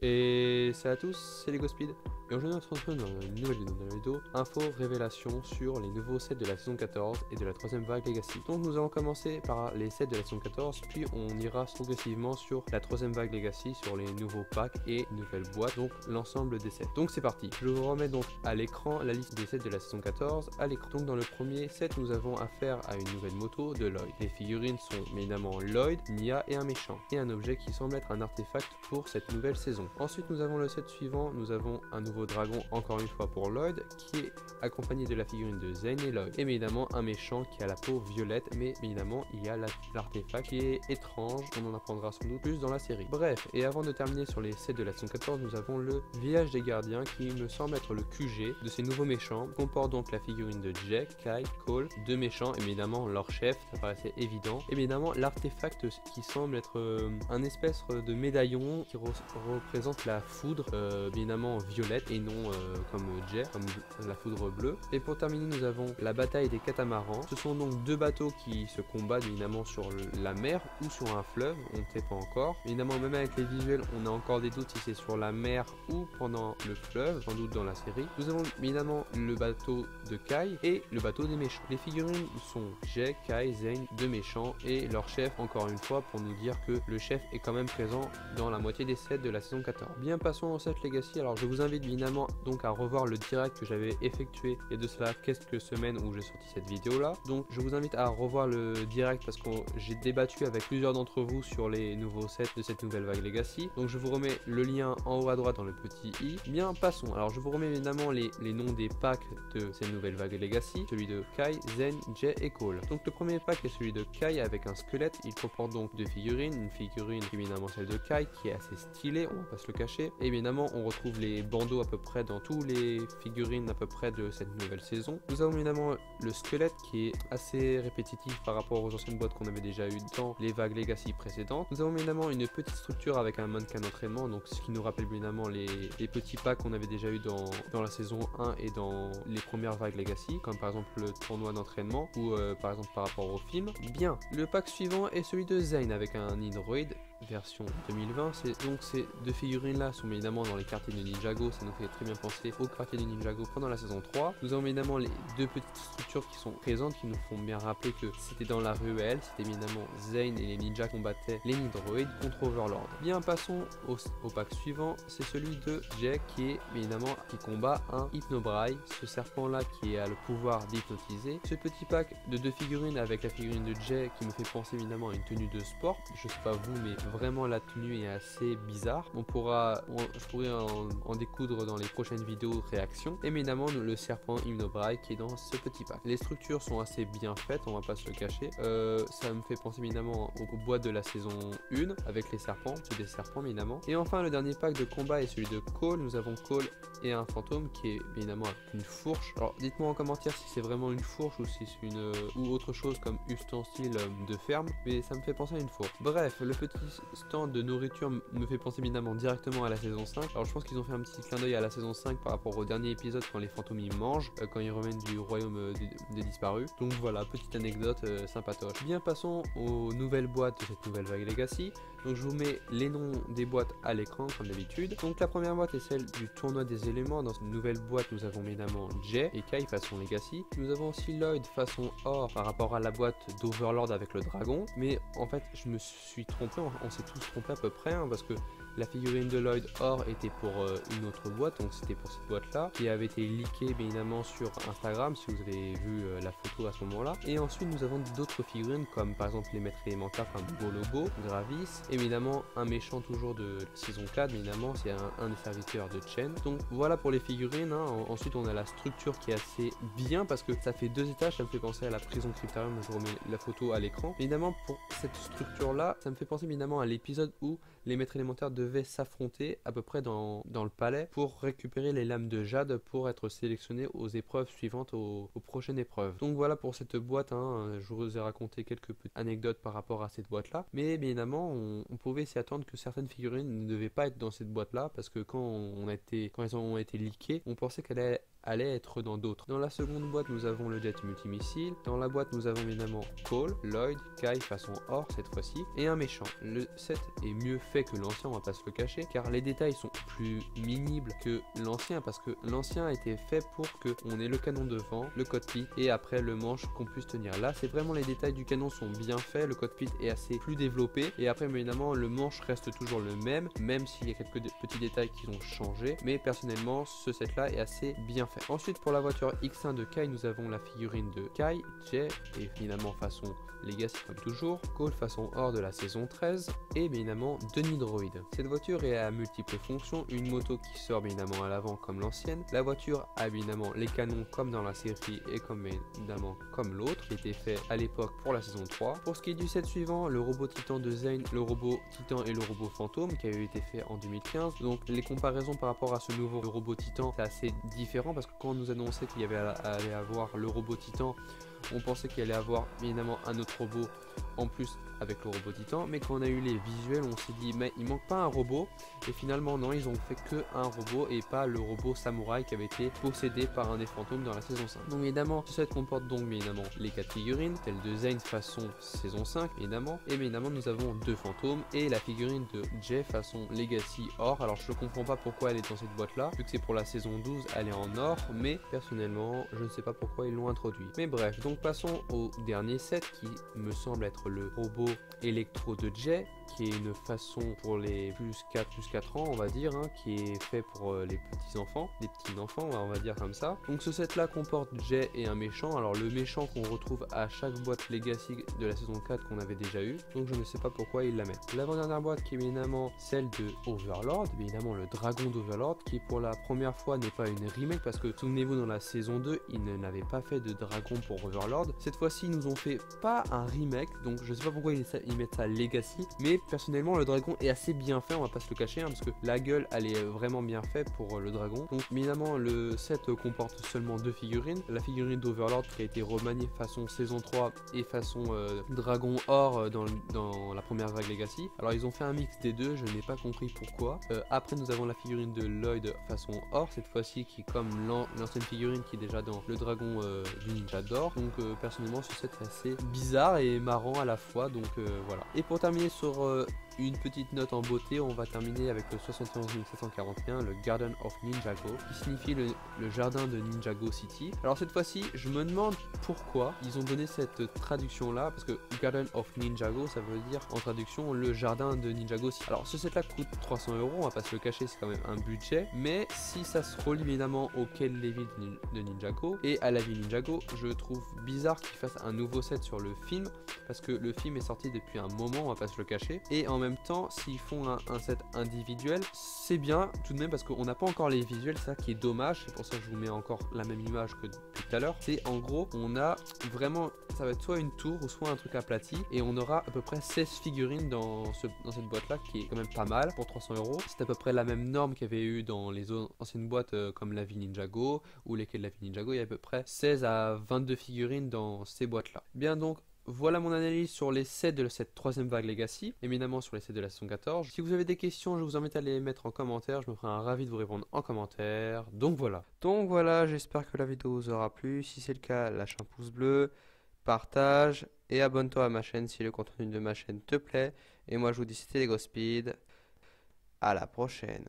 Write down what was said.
Et salut à tous, c'est LegoSpeed et aujourd'hui on se retrouve dans une nouvelle vidéo, info, révélation sur les nouveaux sets de la saison 14 et de la troisième vague Legacy. Donc nous allons commencer par les sets de la saison 14, puis on ira progressivement sur la troisième vague Legacy, sur les nouveaux packs et nouvelles boîtes, donc l'ensemble des sets. Donc c'est parti, je vous remets donc à l'écran la liste des sets de la saison 14 à l'écran. Donc dans le premier set nous avons affaire à une nouvelle moto de Lloyd. Les figurines sont évidemment Lloyd, Nia et un méchant, et un objet qui semble être un artefact pour cette nouvelle saison. Ensuite nous avons le set suivant, nous avons un nouveau dragon encore une fois pour Lloyd qui est accompagné de la figurine de Zane et Lloyd. Et évidemment un méchant qui a la peau violette, mais évidemment il y a l'artefact qui est étrange, on en apprendra sans doute plus dans la série. Bref, et avant de terminer sur les sets de la saison 14, nous avons le village des gardiens qui me semble être le QG de ces nouveaux méchants, comporte donc la figurine de Jack, Kai, Cole, deux méchants, évidemment leur chef, ça paraissait évident, évidemment l'artefact qui semble être un espèce de médaillon qui représente la foudre, évidemment violette et non comme Jay, comme la foudre bleue. Et pour terminer nous avons la bataille des catamarans. Ce sont donc deux bateaux qui se combattent évidemment sur la mer ou sur un fleuve, on ne sait pas encore. Évidemment même avec les visuels on a encore des doutes si c'est sur la mer ou pendant le fleuve, sans doute dans la série. Nous avons évidemment le bateau de Kai et le bateau des méchants. Les figurines sont Jay, Kai, Zane, deux méchants et leur chef encore une fois pour nous dire que le chef est quand même présent dans la moitié des sets de la saison 14. Bien, passons au set Legacy. Alors je vous invite évidemment donc à revoir le direct que j'avais effectué il y a de cela quelques semaines où j'ai sorti cette vidéo là. Donc je vous invite à revoir le direct parce que j'ai débattu avec plusieurs d'entre vous sur les nouveaux sets de cette nouvelle vague Legacy. Donc je vous remets le lien en haut à droite dans le petit i. Bien, passons. Alors je vous remets évidemment les noms des packs de cette nouvelle vague Legacy, celui de Kai, Zen, Jay et Cole. Donc le premier pack est celui de Kai avec un squelette. Il comporte donc deux figurines, une figurine évidemment celle de Kai qui est assez stylée, on va pas se le cacher. Et évidemment on retrouve les bandeaux à peu près dans tous les figurines à peu près de cette nouvelle saison. Nous avons évidemment le squelette qui est assez répétitif par rapport aux anciennes boîtes qu'on avait déjà eu dans les vagues Legacy précédentes. Nous avons évidemment une petite structure avec un mannequin d'entraînement, donc ce qui nous rappelle évidemment les petits packs qu'on avait déjà eu dans la saison 1 et dans les premières vagues Legacy, comme par exemple le tournoi d'entraînement ou par exemple par rapport au film. Bien, le pack suivant est celui de Zane avec un Nidroid version 2020. Donc ces deux figurines là sont évidemment dans les quartiers de Ninjago, ça nous fait très bien penser au quartier de Ninjago pendant la saison 3. Nous avons évidemment les deux petites structures qui sont présentes qui nous font bien rappeler que c'était dans la ruelle, c'était évidemment Zane et les ninjas combattaient les Nidroids contre Overlord. Bien, passons au pack suivant, c'est celui de Jack qui est évidemment qui combat un Hypnobrai, ce serpent là qui a le pouvoir d'hypnotiser. Ce petit pack de deux figurines avec la figurine de Jack qui me fait penser évidemment à une tenue de sport, je sais pas vous mais vraiment la tenue est assez bizarre. Je pourrais en découdre dans les prochaines vidéos réactions. Et évidemment le serpent Hypnobrai qui est dans ce petit pack. Les structures sont assez bien faites, on va pas se le cacher. Ça me fait penser évidemment aux boîtes de la saison 1 avec les serpents, c'est des serpents évidemment. Et enfin le dernier pack de combat est celui de Cole. Nous avons Cole et un fantôme qui est évidemment une fourche. Alors dites-moi en commentaire si c'est vraiment une fourche ou si c'est une ou autre chose comme ustensile de ferme, mais ça me fait penser à une fourche. Bref, le petit stand de nourriture me fait penser évidemment directement à la saison 5. Alors je pense qu'ils ont fait un petit clin d'œil à la saison 5 par rapport au dernier épisode quand les fantômes ils mangent, quand ils reviennent du royaume des disparus. Donc voilà, petite anecdote sympatoche. Bien, passons aux nouvelles boîtes de cette nouvelle vague Legacy. Donc je vous mets les noms des boîtes à l'écran comme d'habitude. Donc la première boîte est celle du tournoi des éléments. Dans cette nouvelle boîte nous avons évidemment Jay et Kai façon Legacy. Nous avons aussi Lloyd façon or par rapport à la boîte d'Overlord avec le dragon. Mais en fait je me suis trompé, on s'est tous trompés à peu près parce que la figurine de Lloyd or était pour une autre boîte, donc c'était pour cette boîte là qui avait été leakée bien évidemment sur Instagram si vous avez vu la photo à ce moment là. Et ensuite nous avons d'autres figurines comme par exemple les maîtres élémentaires comme Bolobo, Gravis, évidemment un méchant toujours de saison 4, évidemment c'est un des serviteurs de Chen. Donc voilà pour les figurines. Ensuite on a la structure qui est assez bien parce que ça fait deux étages, ça me fait penser à la prison Cryptarium, je vous remets la photo à l'écran. Évidemment pour cette structure là ça me fait penser évidemment à l'épisode où les maîtres élémentaires devaient s'affronter à peu près dans le palais pour récupérer les lames de jade pour être sélectionnés aux épreuves suivantes, aux prochaines épreuves. Donc voilà pour cette boîte, hein. Je vous ai raconté quelques petites anecdotes par rapport à cette boîte là, mais bien évidemment on pouvait s'y attendre que certaines figurines ne devaient pas être dans cette boîte là, parce que quand elles ont été leakées, on pensait qu'elle allait être dans d'autres. Dans la seconde boîte, nous avons le jet multimissile. Dans la boîte, nous avons évidemment Cole, Lloyd, Kai façon or cette fois-ci, et un méchant. Le set est mieux fait que l'ancien, on va pas se le cacher, car les détails sont plus minibles que l'ancien, parce que l'ancien a été fait pour qu'on ait le canon devant, le cockpit, et après le manche qu'on puisse tenir. Là, c'est vraiment les détails du canon sont bien faits, le cockpit est assez plus développé, et après, évidemment, le manche reste toujours le même s'il y a quelques petits détails qui ont changé, mais personnellement, ce set-là est assez bien fait. Ensuite, pour la voiture X1 de Kai, nous avons la figurine de Kai, Jay, et finalement façon Legacy comme toujours, Cole façon or de la saison 13, et bien évidemment Denis Droid. Cette voiture est à multiples fonctions, une moto qui sort bien évidemment à l'avant comme l'ancienne, la voiture a bien évidemment les canons comme dans la série et comme évidemment comme l'autre, qui était fait à l'époque pour la saison 3. Pour ce qui est du set suivant, le robot Titan de Zane, le robot Titan et le robot Fantôme, qui avait été fait en 2015, donc les comparaisons par rapport à ce nouveau robot Titan, c'est assez différent, parce que quand on nous annonçait qu'il y allait avoir le robot Titan, on pensait qu'il allait avoir évidemment un autre robot en plus avec le robot Titan, mais quand on a eu les visuels, on s'est dit mais il manque pas un robot, et finalement non, ils ont fait que un robot et pas le robot samouraï qui avait été possédé par un des fantômes dans la saison 5. Donc évidemment, ce set comporte donc bien évidemment les 4 figurines, telles de Zane façon saison 5 évidemment, et bien évidemment nous avons 2 fantômes et la figurine de Jay façon Legacy or. Alors je comprends pas pourquoi elle est dans cette boîte là, vu que c'est pour la saison 12, elle est en or, mais personnellement je ne sais pas pourquoi ils l'ont introduit. Mais bref, donc passons au dernier set qui me semble être le robot électro de Jay, qui est une façon pour les plus 4 ans on va dire, hein, qui est fait pour les petits enfants, on va dire comme ça. Donc ce set là comporte Jay et un méchant. Alors le méchant qu'on retrouve à chaque boîte Legacy de la saison 4 qu'on avait déjà eu, donc je ne sais pas pourquoi il la met. L'avant-dernière boîte qui est évidemment celle de Overlord, évidemment le dragon d'Overlord, qui pour la première fois n'est pas une remake, parce que souvenez-vous dans la saison 2 ils n'avaient pas fait de dragon pour Overlord. Cette fois-ci ils nous ont fait pas un remake, donc je sais pas pourquoi ils mettent ça Legacy, mais personnellement le dragon est assez bien fait, on va pas se le cacher, hein, parce que la gueule elle est vraiment bien faite pour le dragon. Donc évidemment le set comporte seulement 2 figurines, la figurine d'Overlord qui a été remaniée façon saison 3 et façon dragon or dans la première vague Legacy. Alors ils ont fait un mix des deux, je n'ai pas compris pourquoi. Après nous avons la figurine de Lloyd façon or, cette fois-ci qui est comme l'ancienne figurine qui est déjà dans le dragon du ninja d'or. Donc personnellement ce set est assez bizarre et marrant à la fois, donc voilà. Et pour terminer sur une petite note en beauté, on va terminer avec le 71 741, le Garden of Ninjago, qui signifie le jardin de Ninjago City. Alors cette fois-ci, je me demande pourquoi ils ont donné cette traduction là, parce que Garden of Ninjago, ça veut dire en traduction le jardin de Ninjago City. Alors ce set là coûte 300 €, on va pas se le cacher, c'est quand même un budget, mais si ça se relie évidemment auquel les villes de Ninjago et à la ville Ninjago, je trouve bizarre qu'ils fassent un nouveau set sur le film, parce que le film est sorti depuis un moment, on va pas se le cacher, et en même temps s'ils font un set individuel, c'est bien tout de même, parce qu'on n'a pas encore les visuels, c'est ça qui est dommage, c'est pour ça que je vous mets encore la même image que depuis tout à l'heure. C'est en gros, on a vraiment, ça va être soit une tour ou soit un truc aplati, et on aura à peu près 16 figurines dans cette boîte là, qui est quand même pas mal pour 300 €. C'est à peu près la même norme qu'il y avait eu dans les anciennes boîtes comme la ville Ninjago ou les quais de la ville Ninjago, il y a à peu près 16 à 22 figurines dans ces boîtes là. Bien, donc voilà mon analyse sur les sets de cette troisième vague Legacy, éminemment sur les sets de la saison 14. Si vous avez des questions, je vous invite à les mettre en commentaire, je me ferai un ravi de vous répondre en commentaire. Donc voilà, j'espère que la vidéo vous aura plu. Si c'est le cas, lâche un pouce bleu, partage et abonne-toi à ma chaîne si le contenu de ma chaîne te plaît. Et moi je vous dis c'était LegoSpeed, à la prochaine.